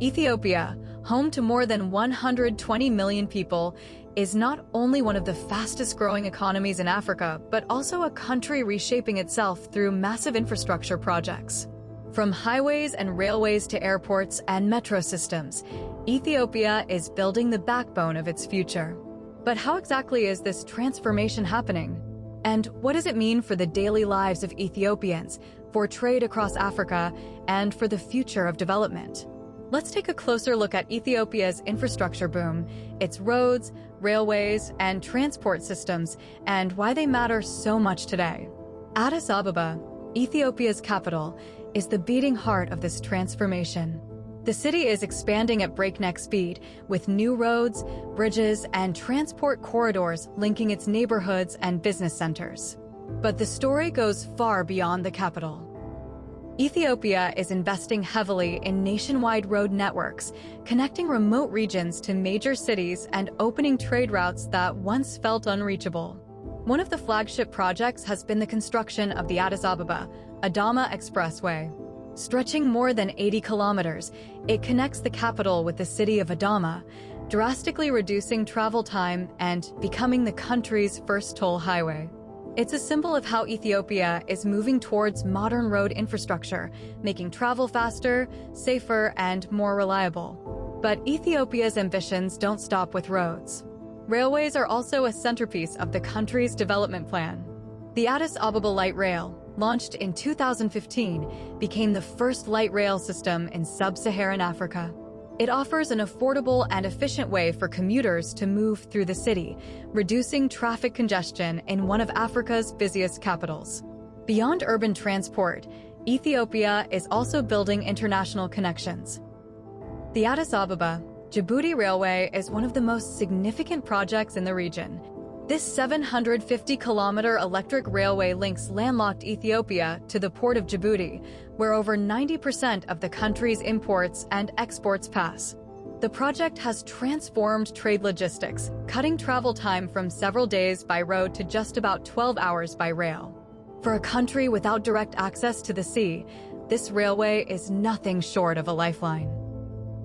Ethiopia, home to more than 120 million people, is not only one of the fastest-growing economies in Africa, but also a country reshaping itself through massive infrastructure projects. From highways and railways to airports and metro systems, Ethiopia is building the backbone of its future. But how exactly is this transformation happening? And what does it mean for the daily lives of Ethiopians, for trade across Africa, and for the future of development? Let's take a closer look at Ethiopia's infrastructure boom, its roads, railways, and transport systems, and why they matter so much today. Addis Ababa, Ethiopia's capital, is the beating heart of this transformation. The city is expanding at breakneck speed, with new roads, bridges, and transport corridors linking its neighborhoods and business centers. But the story goes far beyond the capital. Ethiopia is investing heavily in nationwide road networks, connecting remote regions to major cities and opening trade routes that once felt unreachable. One of the flagship projects has been the construction of the Addis Ababa, Adama Expressway. Stretching more than 80 kilometers, it connects the capital with the city of Adama, drastically reducing travel time and becoming the country's first toll highway. It's a symbol of how Ethiopia is moving towards modern road infrastructure, making travel faster, safer, and more reliable. But Ethiopia's ambitions don't stop with roads. Railways are also a centerpiece of the country's development plan. The Addis Ababa Light Rail, launched in 2015, became the first light rail system in sub-Saharan Africa. It offers an affordable and efficient way for commuters to move through the city, reducing traffic congestion in one of Africa's busiest capitals. Beyond urban transport, Ethiopia is also building international connections. The Addis Ababa Djibouti Railway is one of the most significant projects in the region. This 750-kilometer electric railway links landlocked Ethiopia to the port of Djibouti, where over 90% of the country's imports and exports pass. The project has transformed trade logistics, cutting travel time from several days by road to just about 12 hours by rail. For a country without direct access to the sea, this railway is nothing short of a lifeline.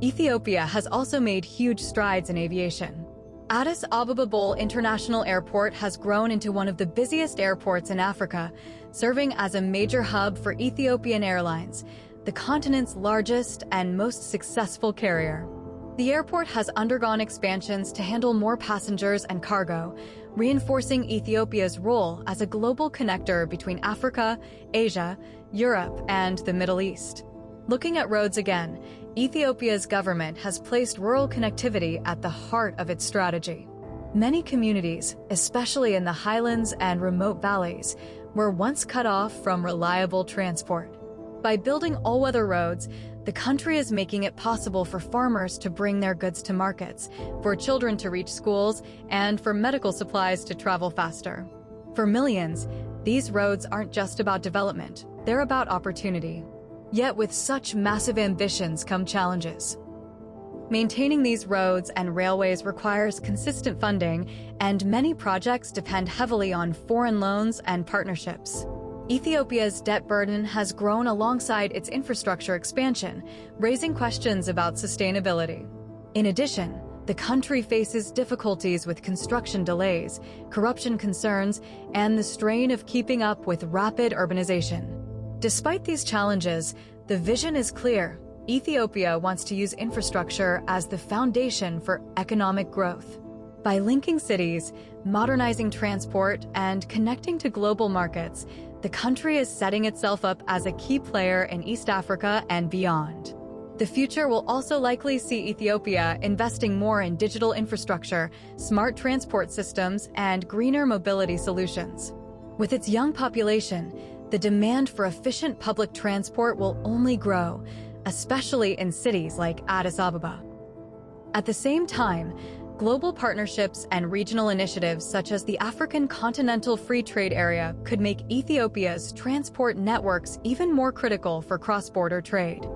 Ethiopia has also made huge strides in aviation. Addis Ababa Bole International Airport has grown into one of the busiest airports in Africa, serving as a major hub for Ethiopian Airlines, the continent's largest and most successful carrier. The airport has undergone expansions to handle more passengers and cargo, reinforcing Ethiopia's role as a global connector between Africa, Asia, Europe, and the Middle East. Looking at roads again, Ethiopia's government has placed rural connectivity at the heart of its strategy. Many communities, especially in the highlands and remote valleys, were once cut off from reliable transport. By building all-weather roads, the country is making it possible for farmers to bring their goods to markets, for children to reach schools, and for medical supplies to travel faster. For millions, these roads aren't just about development, they're about opportunity. Yet with such massive ambitions come challenges. Maintaining these roads and railways requires consistent funding, and many projects depend heavily on foreign loans and partnerships. Ethiopia's debt burden has grown alongside its infrastructure expansion, raising questions about sustainability. In addition, the country faces difficulties with construction delays, corruption concerns, and the strain of keeping up with rapid urbanization. Despite these challenges, the vision is clear. Ethiopia wants to use infrastructure as the foundation for economic growth. By linking cities, modernizing transport, and connecting to global markets, the country is setting itself up as a key player in East Africa and beyond. The future will also likely see Ethiopia investing more in digital infrastructure, smart transport systems, and greener mobility solutions. With its young population, the demand for efficient public transport will only grow, especially in cities like Addis Ababa. At the same time, global partnerships and regional initiatives such as the African Continental Free Trade Area could make Ethiopia's transport networks even more critical for cross-border trade.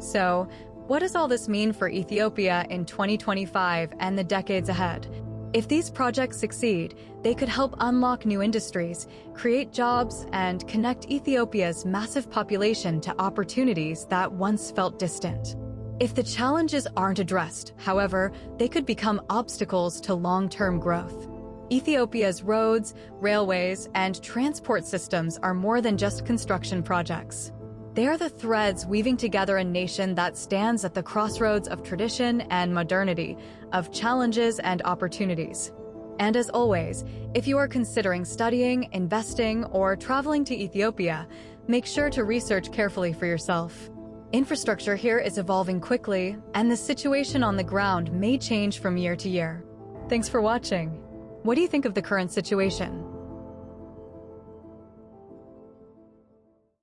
So, what does all this mean for Ethiopia in 2025 and the decades ahead? If these projects succeed, they could help unlock new industries, create jobs, and connect Ethiopia's massive population to opportunities that once felt distant. If the challenges aren't addressed, however, they could become obstacles to long-term growth. Ethiopia's roads, railways, and transport systems are more than just construction projects. They are the threads weaving together a nation that stands at the crossroads of tradition and modernity, of challenges and opportunities. And as always, if you are considering studying, investing, or traveling to Ethiopia, make sure to research carefully for yourself. Infrastructure here is evolving quickly, and the situation on the ground may change from year to year. Thanks for watching. What do you think of the current situation?